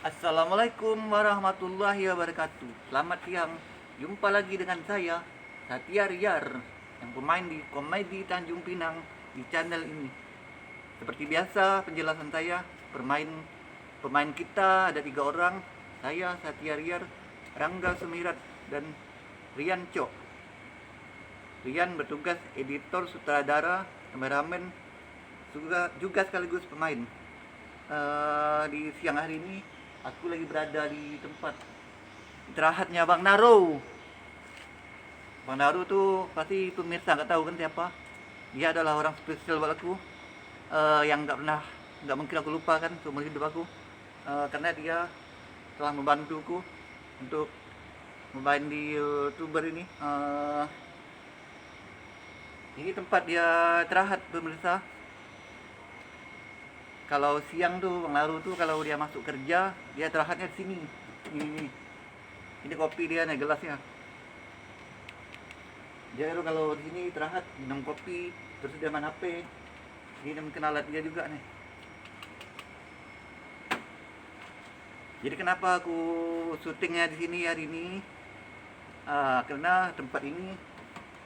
Assalamualaikum warahmatullahi wabarakatuh. Selamat siang. Jumpa lagi dengan saya, Satya Riar, yang pemain di Komedi Tanjung Pinang di channel ini. Seperti biasa, penjelasan saya, pemain kita ada 3 orang. Saya Satya Riar, Rangga Sumirat, dan Rian Cok. Rian bertugas editor, sutradara, kameramen, juga sekaligus pemain. Di siang hari ini aku lagi berada di tempat istirahatnya Bang Naro. Bang Naro tuh pasti pemirsa nggak tahu kan siapa. Dia adalah orang spesial buat aku, yang nggak mungkin aku lupakan seumur hidup aku, karena dia telah membantuku untuk membain di YouTuber ini. Ini tempat dia istirahat pemirsa. Kalau siang tuh Bang Laru tuh kalau dia masuk kerja, dia istirahatnya di sini. Ini kopi dia nih gelasnya. Dia tuh kalau di sini istirahat minum kopi, terus dia main HP. Ini mungkin alat dia juga nih. Jadi kenapa aku syutingnya di sini hari ini? Karena tempat ini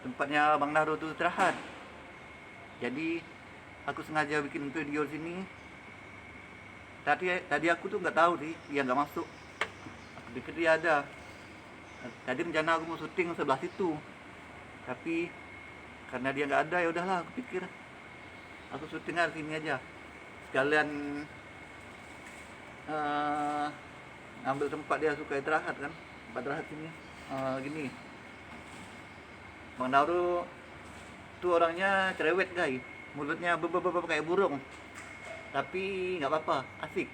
tempatnya Bang Naru tuh istirahat. Jadi aku sengaja bikin video di sini. Tadi aku tuh nggak tahu sih dia nggak masuk. Aku pikir dia ada. Tadi rencana aku mau syuting sebelah situ, tapi karena dia nggak ada, ya udahlah, aku pikir aku syutingnya di sini aja. Sekalian ngambil tempat dia suka istirahat kan, tempat istirahat sini. Gini, Bang Nauru tuh orangnya cerewet guys, mulutnya kayak burung, tapi nggak apa-apa, asik.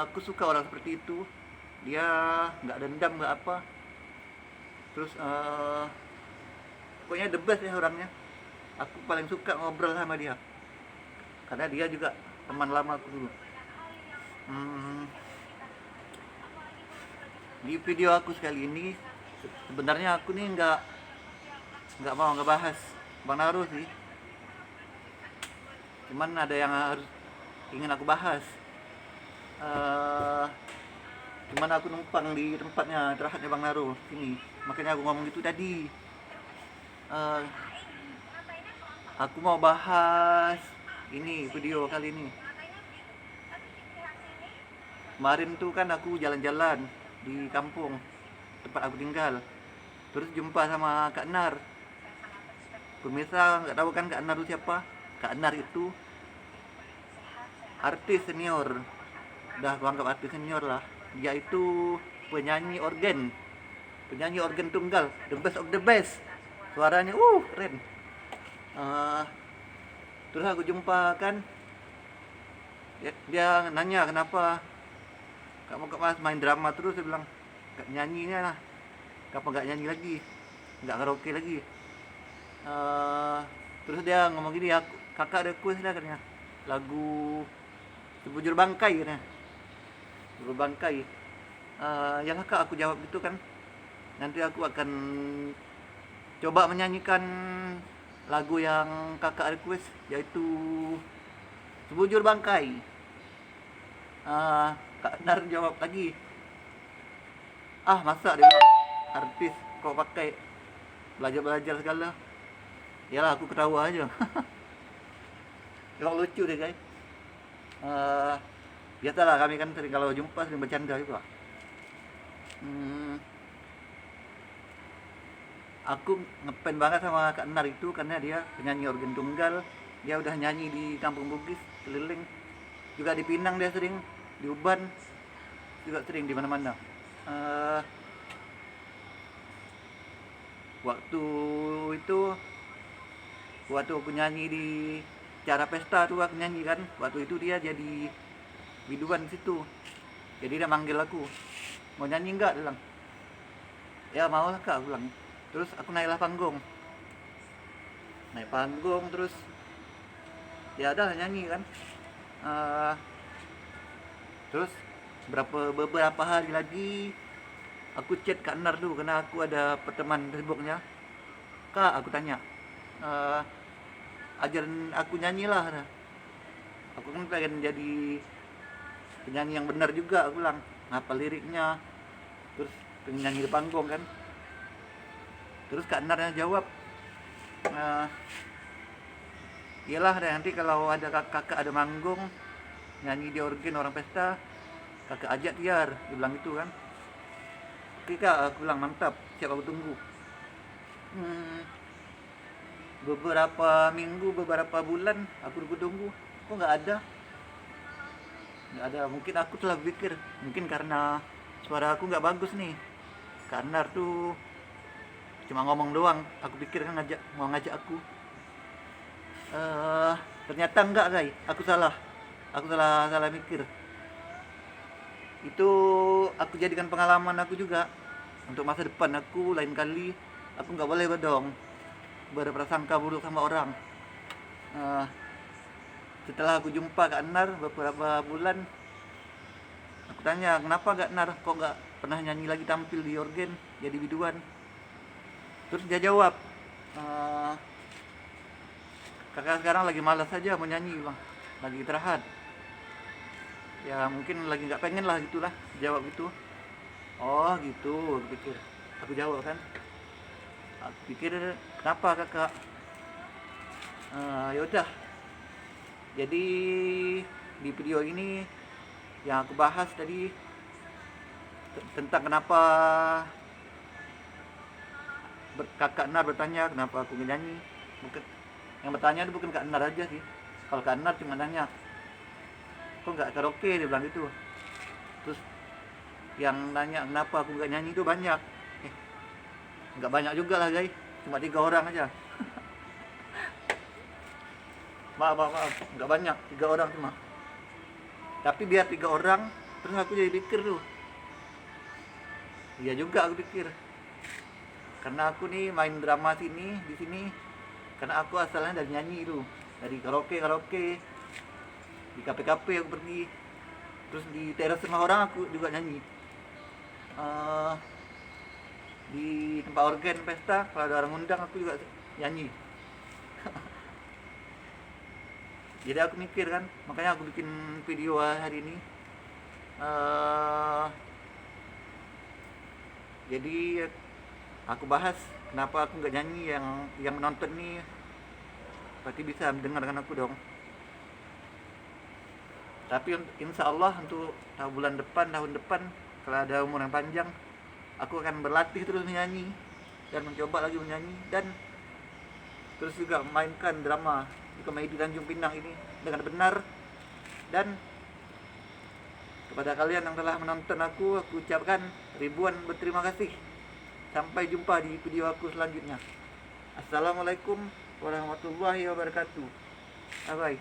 Aku suka orang seperti itu. Dia nggak dendam, nggak apa. Terus pokoknya the best ya orangnya. Aku paling suka ngobrol sama dia karena dia juga teman lama aku dulu. Di video aku sekali ini sebenarnya aku nih nggak mau ngebahas Bang Naru sih, cuman ada yang harus ingin aku bahas. Cuman aku numpang di tempatnya istirahatnya Bang Naru sini, makanya aku ngomong gitu tadi. Eh, aku mau bahas ini video kali ini. Kemarin tuh kan aku jalan-jalan di kampung tempat aku tinggal, terus jumpa sama Kak Nar. Pemirsa nggak tahu kan Kak Nar itu siapa? Kak Nar itu artis senior, udah aku anggap artis senior lah. Dia itu penyanyi organ tunggal, the best of the best. Suaranya keren. Eh, Terus aku jumpa kan, dia nanya kenapa kamu kok mas main drama terus. Dia bilang gak nyanyinya lah, kenapa gak nyanyi lagi, gak karaoke lagi. Terus dia ngomong gini, kakak request lah katanya lagu Sebujur Bangkai katanya. Sebujur Bangkai. Ya lah kak, aku jawab gitu kan, nanti aku akan coba menyanyikan lagu yang kakak request, yaitu Sebujur Bangkai. Kak Nar jawab lagi, masa dia bilang, artis kok pakai belajar segala. Yalah, aku ketawa aja. Emang lucu deh guys. Biasalah, kami kan sering kalau jumpa sering bercanda juga. Aku ngefans banget sama Kak Nar itu karena dia penyanyi organ tunggal. Dia udah nyanyi di Kampung Bugis keliling, juga di Pinang dia sering, di Uban juga sering, di mana-mana. Waktu itu, waktu aku nyanyi di cara pesta tuh, aku nyanyi kan, waktu itu dia jadi biduan situ. Jadi dia manggil aku, mau nyanyi enggak, dia bilang. Ya mau lah kak, aku bilang. Terus aku naik panggung, terus ya udah nyanyi kan. Terus beberapa hari lagi aku chat Kak Nar dulu karena aku ada pertemanan Facebooknya. Kak, aku tanya, ajarin aku nyanyi lah. Aku kan pengen jadi penyanyi yang benar juga, aku bilang ngapa liriknya, terus pengen nyanyi di panggung kan. Terus Kak Narnya jawab, iyalah nanti kalau ada kakak ada manggung nyanyi di organ orang pesta, kakak ajak Tiar, dia bilang gitu kan. Oke kak, aku bilang mantap, siap aku tunggu. Beberapa minggu, beberapa bulan aku tunggu, kok nggak ada. Mungkin aku telah pikir, mungkin karena suara aku nggak bagus nih. Karena tuh cuma ngomong doang, aku pikir kan mau ngajak aku. Ternyata enggak guys, aku salah mikir. Itu aku jadikan pengalaman aku juga untuk masa depan aku. Lain kali aku nggak boleh dong berprasangka buruk sama orang. Setelah aku jumpa Kak Nar beberapa bulan, aku tanya kenapa Kak Nar kok nggak pernah nyanyi lagi tampil di organ jadi biduan. Terus dia jawab, kakak sekarang lagi malas saja mau nyanyi bang, lagi istirahat. Ya mungkin lagi nggak pengen lah gitulah, jawab gitu. Oh gitu, aku pikir. Aku jawab kan, aku pikir kenapa kakak. Yaudah, jadi di video ini yang aku bahas tadi tentang kenapa kakak Nar bertanya kenapa aku nyanyi. Bukan, yang bertanya itu bukan Kak Nar aja sih. Kalau Kak Nar cuma nanya, kok nggak karaoke, dia bilang gitu. Terus yang nanya kenapa aku nggak nyanyi itu banyak. Nggak banyak juga lah guys, cuma 3 orang aja. maaf, nggak banyak, 3 orang cuma. Tapi biar 3 orang, terus aku jadi pikir tuh, iya juga aku pikir. Karena aku nih main drama di sini, karena aku asalnya dari nyanyi itu, dari karaoke, di kafe aku pergi, terus di teras rumah orang aku juga nyanyi. Di tempat organ pesta kalau ada orang undang aku juga nyanyi. Jadi aku mikir kan, makanya aku bikin video hari ini. Jadi aku bahas kenapa aku nggak nyanyi, yang menonton nih pasti bisa mendengarkan aku dong. Tapi insya Allah untuk tahun depan kalau ada umur yang panjang, aku akan berlatih terus menyanyi dan mencoba lagi menyanyi, dan terus juga memainkan drama di Komedi Tanjung Pinang ini dengan benar. Dan kepada kalian yang telah menonton aku ucapkan ribuan berterima kasih. Sampai jumpa di video aku selanjutnya. Assalamualaikum warahmatullahi wabarakatuh. Bye bye.